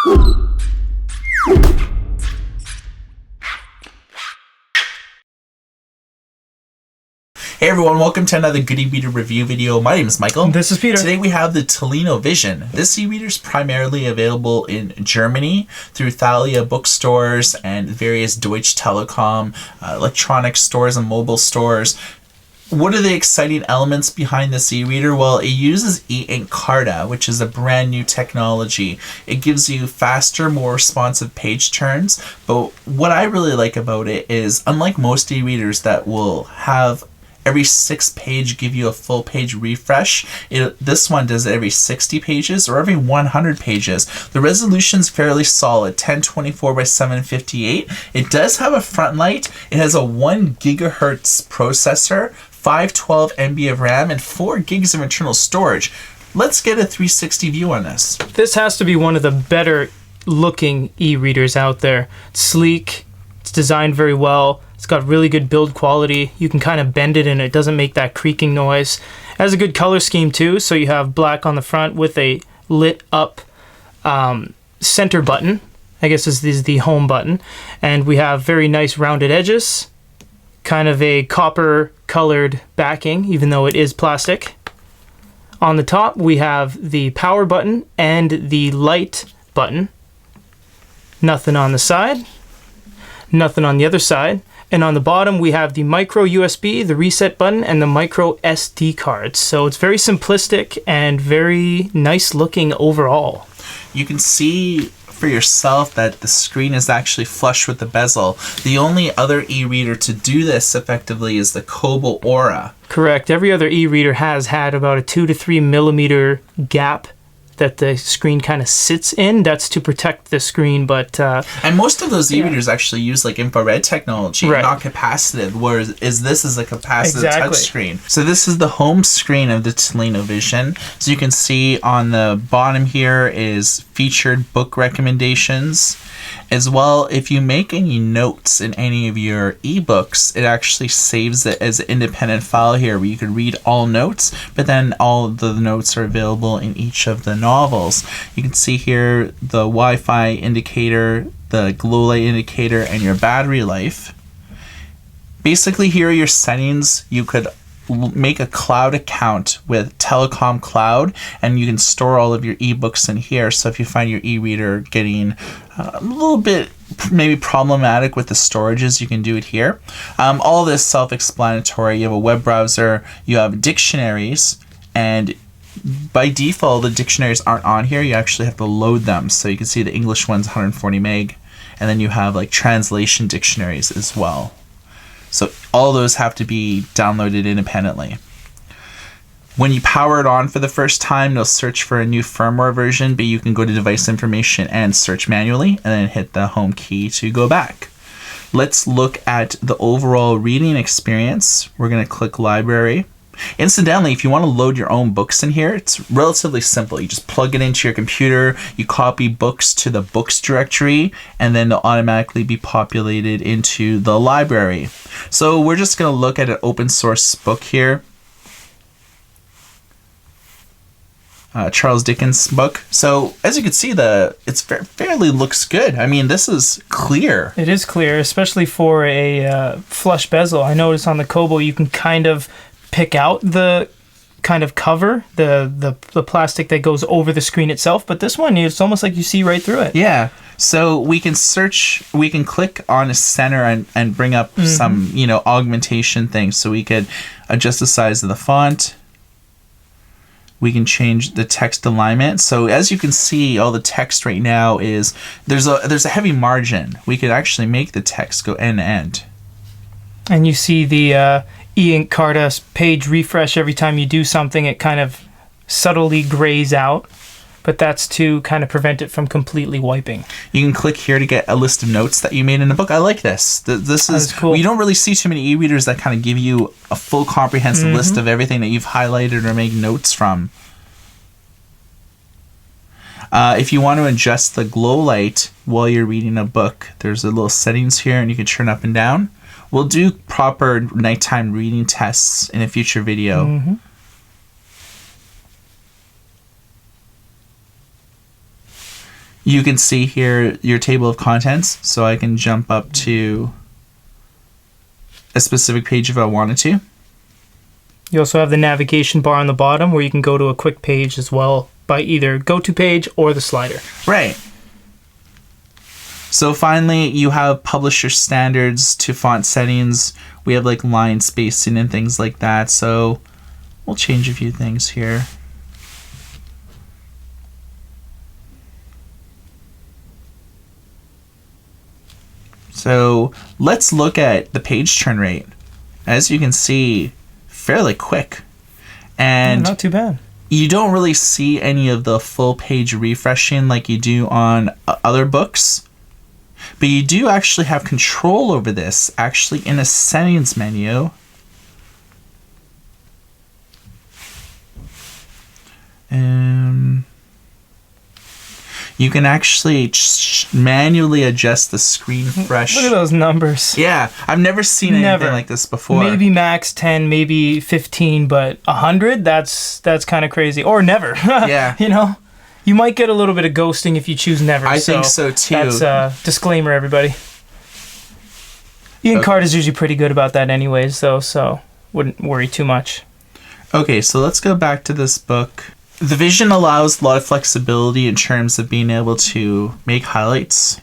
Hey everyone, welcome to another Good e-reader review video. My name is Michael. This is Peter. Today we have the Tolino Vision. This e-reader is primarily available in Germany through Thalia bookstores and various Deutsche Telekom electronic stores and mobile stores. What are the exciting elements behind this e-reader? Well, it uses e-ink Carta, which is a brand new technology. It gives you faster, more responsive page turns. But what I really like about it is, unlike most e-readers that will have every 6 page give you a full page refresh, this one does it every 60 pages or every 100 pages. The resolution's fairly solid, 1024 by 758. It does have a front light. It has a 1 gigahertz processor, 512 MB of RAM, and 4 gigs of internal storage. Let's get a 360 view on this. This has to be one of the better looking e-readers out there. It's sleek, it's designed very well, it's got really good build quality. You can kind of bend it and it doesn't make that creaking noise. It has a good color scheme too, so you have black on the front with a lit up center button. I guess this is the home button. And we have very nice rounded edges, kind of a copper colored backing, even though it is plastic. On the top we have the power button and the light button. Nothing on the side, nothing on the other side. And on the bottom we have the micro USB, the reset button, and the micro SD cards. So it's very simplistic and very nice looking overall. You can see for yourself that the screen is actually flush with the bezel. The only other e-reader to do this effectively is the Kobo Aura. Correct. Every other e-reader has had about a 2 to 3 millimeter gap that the screen kind of sits in. That's to protect the screen, but and most of those e-readers actually use like infrared technology, right, not capacitive, whereas this is a capacitive exactly touch screen. So this is the home screen of the Tolino Vision. So you can see on the bottom here is featured book recommendations. As well, if you make any notes in any of your ebooks, it actually saves it as an independent file here where you can read all notes, but then all of the notes are available in each of the novels. You can see here the Wi-Fi indicator, the glow light indicator, and your battery life. Basically, here are your settings. You could make a cloud account with Telecom Cloud, and you can store all of your ebooks in here. So if you find your e-reader getting a little bit maybe problematic with the storages, you can do it here. All this self-explanatory. You have a web browser, you have dictionaries, and by default the dictionaries aren't on here. You actually have to load them. So you can see the English one's 140 meg, and then you have like translation dictionaries as well. So all those have to be downloaded independently. When you power it on for the first time, it'll search for a new firmware version, but you can go to device information and search manually, and then hit the home key to go back. Let's look at the overall reading experience. We're going to click library. Incidentally, if you want to load your own books in here, it's relatively simple. You just plug it into your computer, you copy books to the books directory, and then they'll automatically be populated into the library. So we're just going to look at an open source book here. Charles Dickens book. So as you can see, it's fairly looks good. I mean, this is clear. It is clear, especially for a flush bezel. I noticed on the Kobo you can kind of pick out the kind of cover, the plastic that goes over the screen itself, but this one, it's almost like you see right through it. Yeah. So we can search, we can click on a center and bring up some, augmentation things. So we could adjust the size of the font. We can change the text alignment. So as you can see, all the text right now is, there's a heavy margin. We could actually make the text go end to end. And you see the e-ink Carta page refresh every time you do something. It kind of subtly grays out, but that's to kind of prevent it from completely wiping. You can click here to get a list of notes that you made in a book. I like this. This is cool. You don't really see too many e-readers that kind of give you a full comprehensive list of everything that you've highlighted or made notes from. If you want to adjust the glow light while you're reading a book, there's a little settings here and you can turn up and down. We'll do proper nighttime reading tests in a future video. You can see here your table of contents, so I can jump up to a specific page if I wanted to. You also have the navigation bar on the bottom where you can go to a quick page as well by either go to page or the slider. Right. So finally, you have publisher standards to font settings. We have like line spacing and things like that. So we'll change a few things here. So let's look at the page turn rate. As you can see, fairly quick. And not too bad. You don't really see any of the full page refreshing like you do on other books. But you do actually have control over this, actually in a settings menu. You can actually manually adjust the screen refresh. Look at those numbers. Yeah, I've never seen anything like this before. Maybe max 10, maybe 15, but 100, that's kind of crazy. Or never. Yeah. You know? You might get a little bit of ghosting if you choose never. I think so too. That's a disclaimer, everybody. Ian Card is usually pretty good about that anyways, though, so wouldn't worry too much. Okay, so let's go back to this book. The Vision allows a lot of flexibility in terms of being able to make highlights.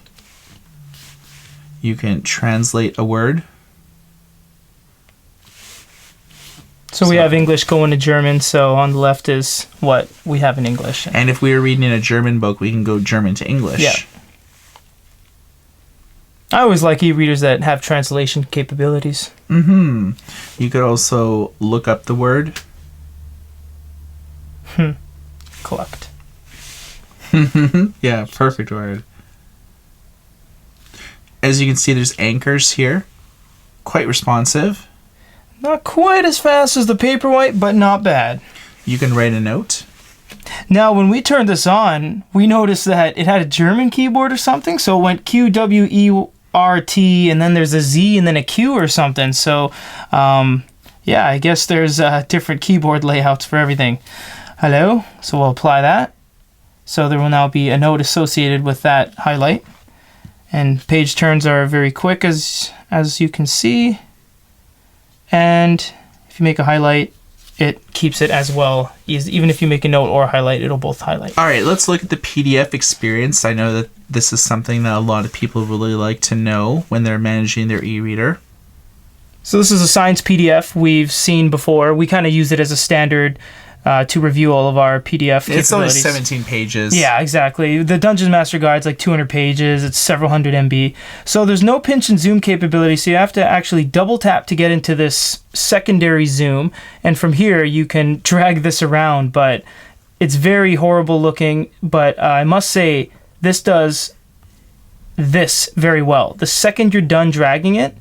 You can translate a word. So we have English going to German, so on the left is what we have in English. And if we were reading a German book, we can go German to English. Yeah. I always like e-readers that have translation capabilities. Mm-hmm. You could also look up the word. Collect. Yeah, perfect word. As you can see, there's anchors here. Quite responsive. Not quite as fast as the Paperwhite, but not bad. You can write a note. Now, when we turned this on, we noticed that it had a German keyboard or something, so it went Q, W, E, R, T, and then there's a Z and then a Q or something. So, yeah, I guess there's different keyboard layouts for everything. Hello, so we'll apply that. So there will now be a note associated with that highlight. And page turns are very quick, as you can see. And if you make a highlight, it keeps it as well. Even if you make a note or a highlight, it'll both highlight. All right, let's look at the PDF experience. I know that this is something that a lot of people really like to know when they're managing their e-reader. So this is a science PDF we've seen before. We kind of use it as a standard to review all of our PDF capabilities. It's only 17 pages. Yeah, exactly. The Dungeon Master Guide's like 200 pages. It's several hundred MB. So there's no pinch and zoom capability, so you have to actually double tap to get into this secondary zoom. And from here, you can drag this around, but it's very horrible looking. But I must say, this does this very well. The second you're done dragging it,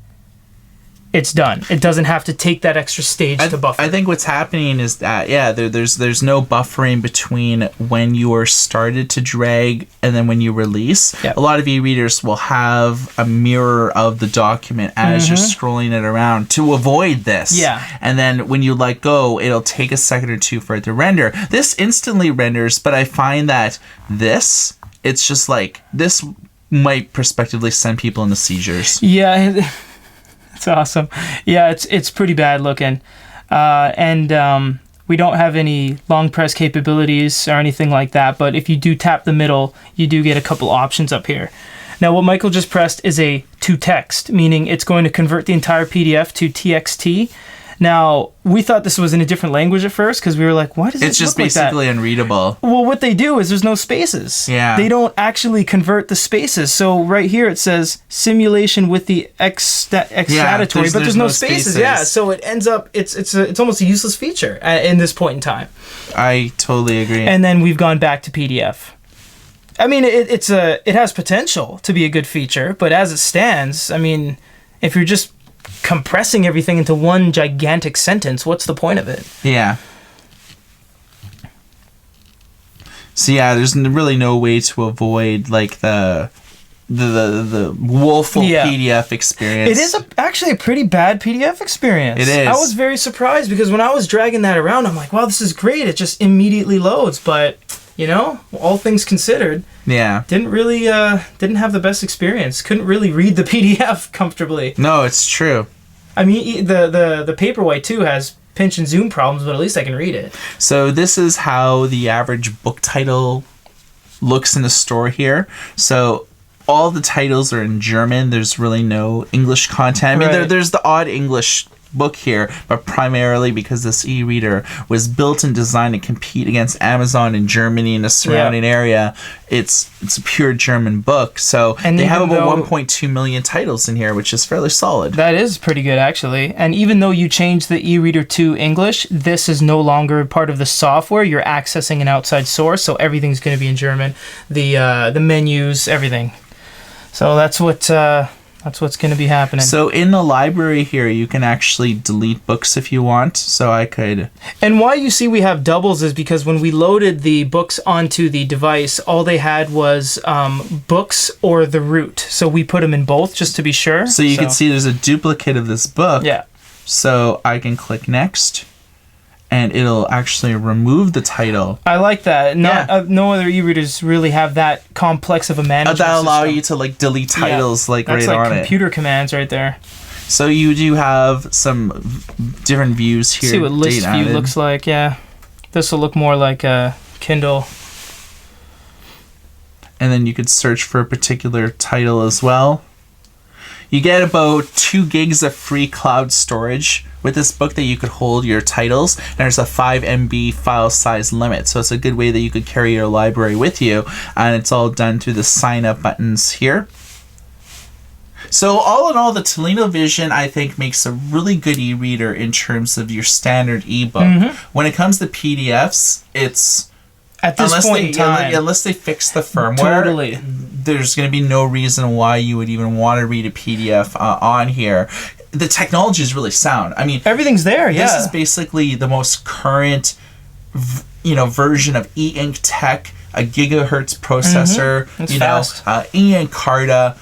it's done. It doesn't have to take that extra stage to buffer. I think what's happening is that, yeah, there's no buffering between when you are started to drag and then when you release. Yep. A lot of e-readers will have a mirror of the document as you're scrolling it around to avoid this. Yeah. And then when you let go, it'll take a second or two for it to render. This instantly renders, but I find that it's just like, this might prospectively send people into seizures. Yeah. It's awesome. Yeah, it's pretty bad looking. And we don't have any long press capabilities or anything like that, but if you do tap the middle, you do get a couple options up here. Now, what Michael just pressed is a to text, meaning it's going to convert the entire PDF to TXT. Now, we thought this was in a different language at first because we were like, why does it look like that? It's just basically unreadable. Well, what they do is there's no spaces. Yeah. They don't actually convert the spaces. So right here it says simulation with the exclamatory, but there's no spaces. Yeah, so it ends up, it's almost a useless feature in this point in time. I totally agree. And then we've gone back to PDF. I mean, it has potential to be a good feature, but as it stands, I mean, if you're just compressing everything into one gigantic sentence, what's the point of it? Yeah. So yeah, there's really no way to avoid like the woeful PDF experience. It is actually a pretty bad PDF experience. It is. I was very surprised because when I was dragging that around, I'm like, wow, this is great. It just immediately loads, but you know, all things considered, didn't really didn't have the best experience. Couldn't really read the PDF comfortably. No, it's true. I mean, the Paperwhite too has pinch and zoom problems, but at least I can read it. So this is how the average book title looks in the store here. So all the titles are in German. There's really no English content. I mean, there's the odd English book here, but primarily because this e-reader was built and designed to compete against Amazon in Germany and the surrounding area, it's a pure German book. So and they have about 1.2 million titles in here, which is fairly solid. That is pretty good, actually. And even though you changed the e-reader to English, this is no longer part of the software. You're accessing an outside source, so everything's going to be in German. The menus, everything. So that's what's going to be happening. So in the library here, you can actually delete books if you want. So I could... And why you see we have doubles is because when we loaded the books onto the device, all they had was books or the root. So we put them in both just to be sure. So you can see there's a duplicate of this book. Yeah. So I can click next, and it'll actually remove the title. I like that. No other e-readers really have that complex of a management that allow system. you to like delete titles That's right like on it. computer commands right there. So you do have some different views here. See what list view looks like. Yeah, this will look more like a Kindle. And then you could search for a particular title as well. You get about 2 gigs of free cloud storage with this book that you could hold your titles. And there's a 5 MB file size limit. So it's a good way that you could carry your library with you. And it's all done through the sign up buttons here. So all in all, the Tolino Vision, I think, makes a really good e-reader in terms of your standard ebook. When it comes to PDFs, it's... At this point in time, unless they fix the firmware, there's going to be no reason why you would even want to read a PDF on here. The technology is really sound. I mean, everything's there. This is basically the most current, version of e-ink tech, a gigahertz processor. It's fast. E-ink Carta,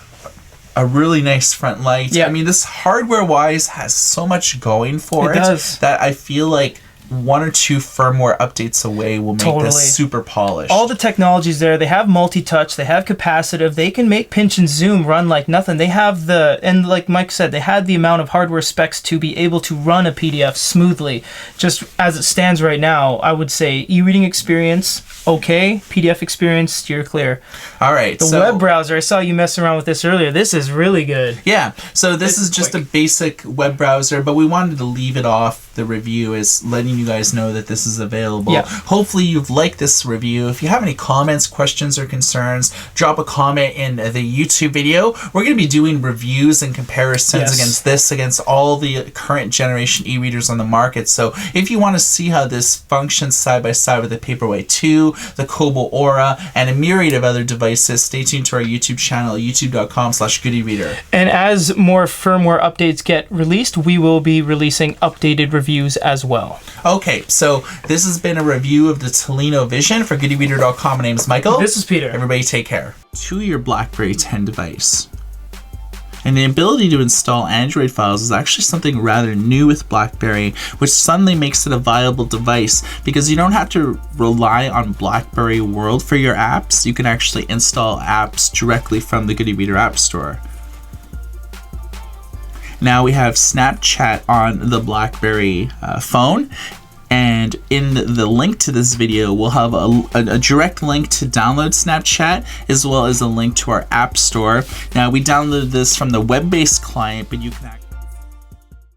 a really nice front light. Yeah. I mean, this hardware-wise has so much going for it that I feel like 1 or 2 firmware updates away will make this super polished. All the technology's there. They have multi-touch. They have capacitive. They can make pinch and zoom run like nothing. They have and like Mike said, they had the amount of hardware specs to be able to run a PDF smoothly. Just as it stands right now, I would say e-reading experience, okay. PDF experience, steer clear. All right. The web browser, I saw you messing around with this earlier. This is really good. Yeah. So this is just a basic web browser, but we wanted to leave it off the review as letting you guys know that this is available. Hopefully you've liked this review. If you have any comments, questions, or concerns, drop a comment in the YouTube video. We're going to be doing reviews and comparisons against all the current generation e-readers on the market. So if you want to see how this functions side by side with the Paperwhite 2, the Kobo Aura, and a myriad of other devices, stay tuned to our YouTube channel, youtube.com/goodereader. And as more firmware updates get released, we will be releasing updated reviews as well. Okay, so this has been a review of the Tolino Vision. For goodereader.com, my name is Michael. This is Peter. Everybody take care. To your BlackBerry 10 device. And the ability to install Android files is actually something rather new with BlackBerry, which suddenly makes it a viable device because you don't have to rely on BlackBerry World for your apps. You can actually install apps directly from the Good eReader App Store. Now we have Snapchat on the BlackBerry phone, and in the link to this video we'll have a direct link to download Snapchat as well as a link to our App Store. Now we downloaded this from the web-based client, but you can actually